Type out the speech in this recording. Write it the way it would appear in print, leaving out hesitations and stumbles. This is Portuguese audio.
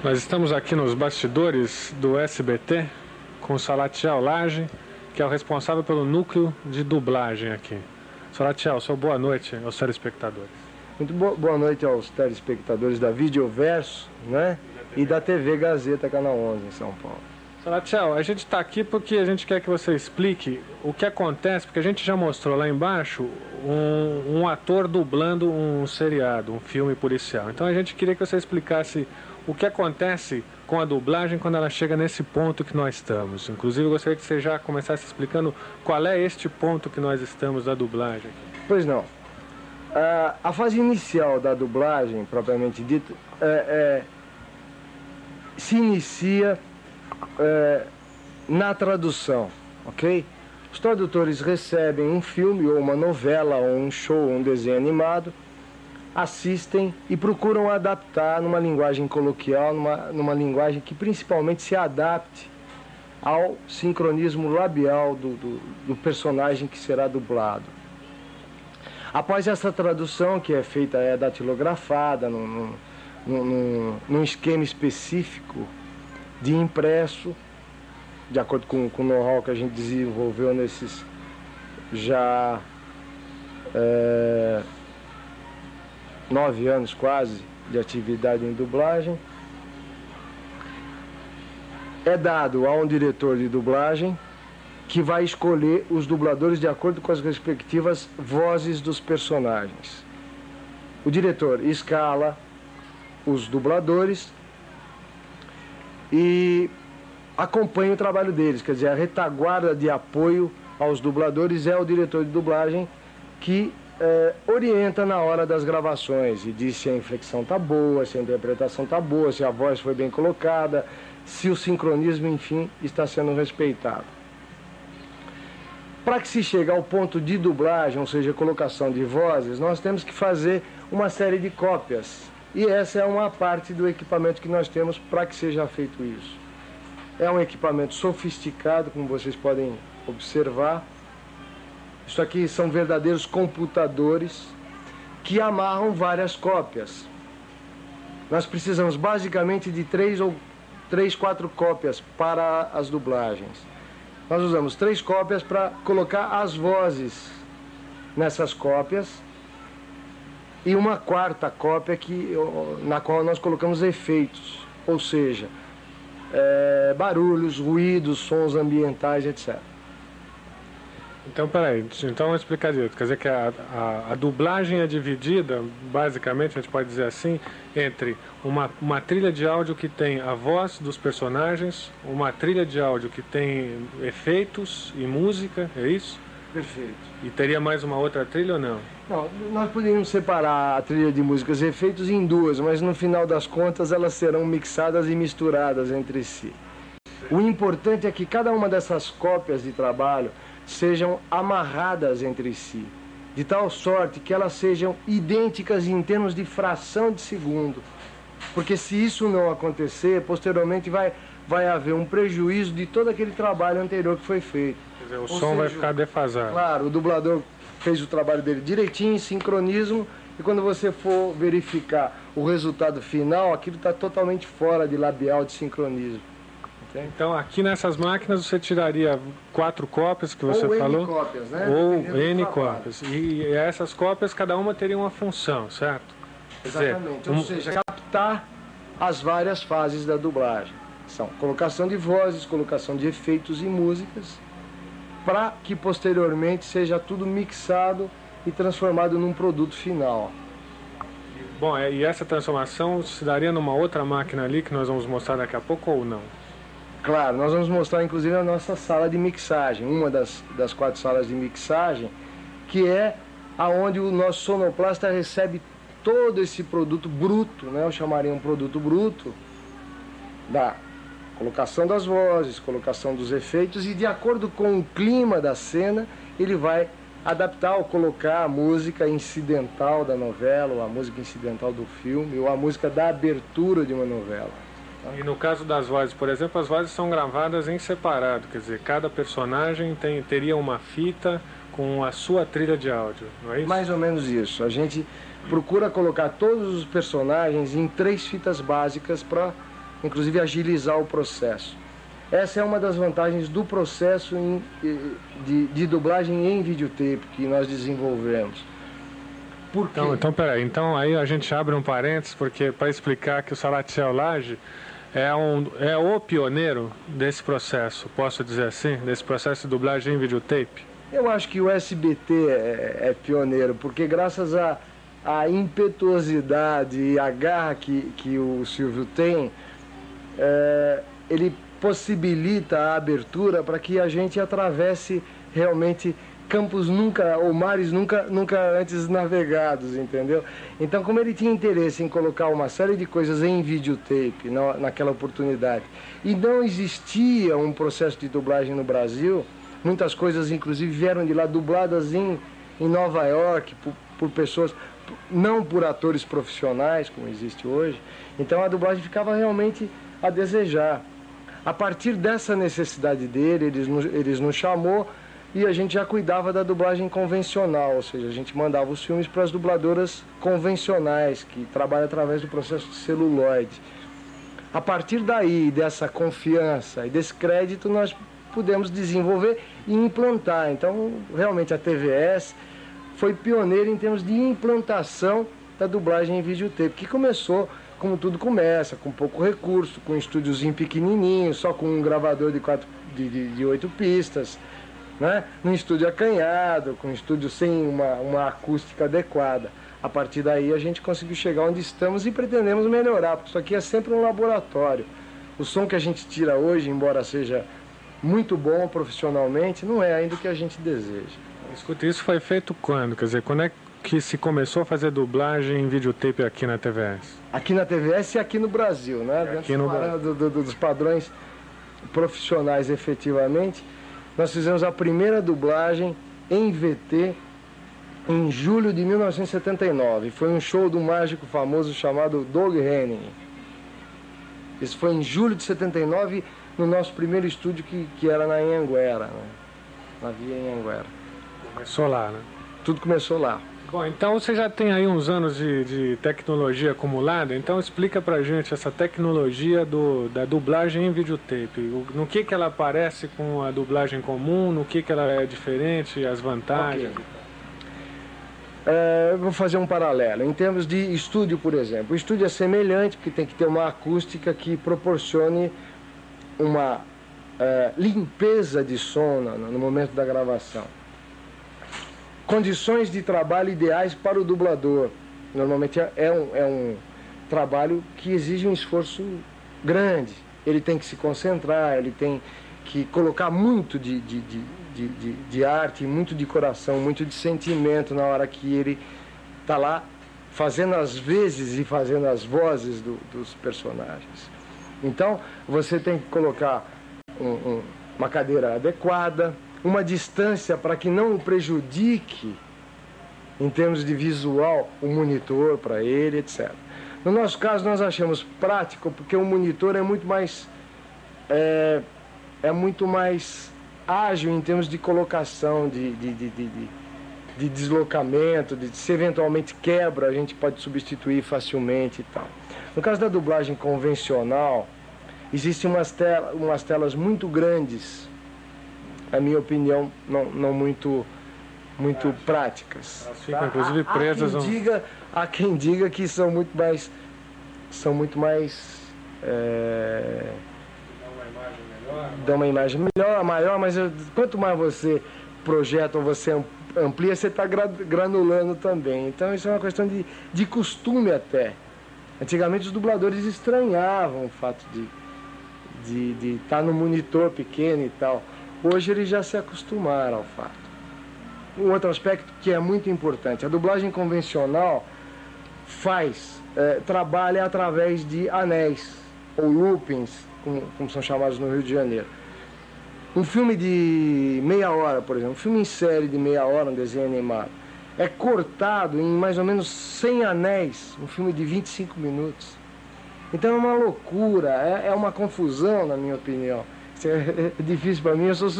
Nós estamos aqui nos bastidores do SBT com o Salatiel Lage, que é o responsável pelo núcleo de dublagem aqui. Salatiel, sua boa noite aos telespectadores. Muito boa noite aos telespectadores da Videoverso, né? E da TV Gazeta, Canal 11, em São Paulo. Salatiel, a gente está aqui porque a gente quer que você explique o que acontece, porque a gente já mostrou lá embaixo um ator dublando um seriado, um filme policial. Então a gente queria que você explicasse o que acontece com a dublagem quando ela chega nesse ponto que nós estamos. Inclusive, eu gostaria que você já começasse explicando qual é este ponto que nós estamos da dublagem. Pois não. A fase inicial da dublagem, propriamente dita, se inicia na tradução, ok? Os tradutores recebem um filme, ou uma novela, ou um show, ou um desenho animado, assistem e procuram adaptar numa linguagem coloquial, numa linguagem que principalmente se adapte ao sincronismo labial do personagem que será dublado. Após essa tradução, que é feita, datilografada, num esquema específico de impresso, de acordo com o know-how que a gente desenvolveu nesses já 9 anos quase de atividade em dublagem, é dado a um diretor de dublagem que vai escolher os dubladores de acordo com as respectivas vozes dos personagens. O diretor escala os dubladores e acompanha o trabalho deles, quer dizer, a retaguarda de apoio aos dubladores é o diretor de dublagem que orienta na hora das gravações e diz se a inflexão está boa, se a interpretação está boa, se a voz foi bem colocada, se o sincronismo, enfim, está sendo respeitado. Para que se chegue ao ponto de dublagem, ou seja, colocação de vozes, nós temos que fazer uma série de cópias. E essa é uma parte do equipamento que nós temos para que seja feito isso. É um equipamento sofisticado, como vocês podem observar. Isso aqui são verdadeiros computadores que amarram várias cópias. Nós precisamos basicamente de 4 cópias para as dublagens. Nós usamos 3 cópias para colocar as vozes nessas cópias e uma 4ª cópia na qual nós colocamos efeitos, ou seja, barulhos, ruídos, sons ambientais, etc. Então, peraí, então vamos explicar direito. Quer dizer que a dublagem é dividida, basicamente, a gente pode dizer assim, entre uma trilha de áudio que tem a voz dos personagens, uma trilha de áudio que tem efeitos e música, é isso? Perfeito. E teria mais uma outra trilha ou não? Não, nós poderíamos separar a trilha de músicas e efeitos em 2, mas no final das contas elas serão mixadas e misturadas entre si. O importante é que cada uma dessas cópias de trabalho sejam amarradas entre si, de tal sorte que elas sejam idênticas em termos de fração de segundo. Porque se isso não acontecer, posteriormente vai haver um prejuízo de todo aquele trabalho anterior que foi feito. Quer dizer, o som vai ficar defasado. Claro, o dublador fez o trabalho dele direitinho, em sincronismo, e quando você for verificar o resultado final, aquilo está totalmente fora de labial, de sincronismo. Então, aqui nessas máquinas você tiraria 4 cópias que você falou? Ou N cópias, né? Ou N cópias. E essas cópias, cada uma teria uma função, certo? Exatamente. Ou seja, captar as várias fases da dublagem. São colocação de vozes, colocação de efeitos e músicas, para que posteriormente seja tudo mixado e transformado num produto final. Bom, e essa transformação se daria numa outra máquina ali, que nós vamos mostrar daqui a pouco, ou não? Claro, nós vamos mostrar inclusive a nossa sala de mixagem, uma das 4 salas de mixagem, que é aonde o nosso sonoplasta recebe todo esse produto bruto, né? Eu chamaria um produto bruto, da colocação das vozes, colocação dos efeitos, e de acordo com o clima da cena, ele vai adaptar ou colocar a música incidental da novela, ou a música incidental do filme, ou a música da abertura de uma novela. E no caso das vozes, por exemplo, as vozes são gravadas em separado, quer dizer, cada personagem teria uma fita com a sua trilha de áudio, não é isso? Mais ou menos isso. A gente procura colocar todos os personagens em 3 fitas básicas para inclusive agilizar o processo. Essa é uma das vantagens do processo de dublagem em videotape que nós desenvolvemos. Por quê? Então, peraí. Então, aí a gente abre um parênteses, porque para explicar que o Salatiel Lage é o pioneiro desse processo, posso dizer assim, desse processo de dublagem em videotape? Eu acho que o SBT é pioneiro, porque graças à impetuosidade e à garra que o Silvio tem, ele possibilita a abertura para que a gente atravesse realmente campos ou mares nunca antes navegados, entendeu? Então, como ele tinha interesse em colocar uma série de coisas em videotape naquela oportunidade, e não existia um processo de dublagem no Brasil, muitas coisas inclusive vieram de lá dubladas em Nova York por pessoas, não por atores profissionais, como existe hoje. Então a dublagem ficava realmente a desejar. A partir dessa necessidade dele, eles nos chamou e a gente já cuidava da dublagem convencional, ou seja, a gente mandava os filmes para as dubladoras convencionais, que trabalham através do processo de celuloide. A partir daí, dessa confiança e desse crédito, nós pudemos desenvolver e implantar. Então, realmente, a TVS foi pioneira em termos de implantação da dublagem em videotape, que começou, como tudo começa, com pouco recurso, com um estúdiozinho pequenininho, só com um gravador de 8 pistas, né? Num estúdio acanhado, com um estúdio sem uma acústica adequada. A partir daí a gente conseguiu chegar onde estamos e pretendemos melhorar, porque isso aqui é sempre um laboratório. O som que a gente tira hoje, embora seja muito bom profissionalmente, não é ainda o que a gente deseja. Escuta, isso foi feito quando? Quer dizer, quando é que se começou a fazer dublagem em videotape aqui na TVS? Aqui na TVS e aqui no Brasil, né? Dentro dos padrões profissionais, efetivamente, nós fizemos a primeira dublagem em VT em julho de 1979. Foi um show do mágico famoso chamado Doug Henning. Isso foi em julho de 79, no nosso primeiro estúdio que era na Anhanguera, né? Na Via Anhanguera. Começou lá, né? Tudo começou lá. Bom, então você já tem aí uns anos de tecnologia acumulada, então explica pra gente essa tecnologia da dublagem em videotape. No que ela parece com a dublagem comum, no que ela é diferente, as vantagens? Okay. Vou fazer um paralelo. Em termos de estúdio, por exemplo, o estúdio é semelhante, porque tem que ter uma acústica que proporcione uma limpeza de som no momento da gravação. Condições de trabalho ideais para o dublador. Normalmente é um trabalho que exige um esforço grande. Ele tem que se concentrar, ele tem que colocar muito de arte, muito de coração, muito de sentimento na hora que ele está lá fazendo as vezes e fazendo as vozes dos personagens. Então, você tem que colocar uma cadeira adequada, uma distância para que não prejudique, em termos de visual, o monitor para ele, etc. No nosso caso, nós achamos prático, porque o monitor é muito mais ágil em termos de colocação, de deslocamento, se eventualmente quebra, a gente pode substituir facilmente e tal. No caso da dublagem convencional, existem umas telas muito grandes, na minha opinião, não muito práticas. Elas ficam, inclusive, presas. Há quem diga que são muito mais dão uma imagem melhor, maior, mas quanto mais você projeta ou você amplia, você está granulando também. Então isso é uma questão de costume até. Antigamente os dubladores estranhavam o fato de estar no monitor pequeno e tal. Hoje eles já se acostumaram ao fato. Um outro aspecto que é muito importante, a dublagem convencional trabalha através de anéis, ou loopings, como são chamados no Rio de Janeiro. Um filme de meia hora, por exemplo, um filme em série de meia hora, um desenho animado, é cortado em mais ou menos 100 anéis, um filme de 25 minutos. Então é uma loucura, é uma confusão, na minha opinião. Isso é difícil para mim, eu sou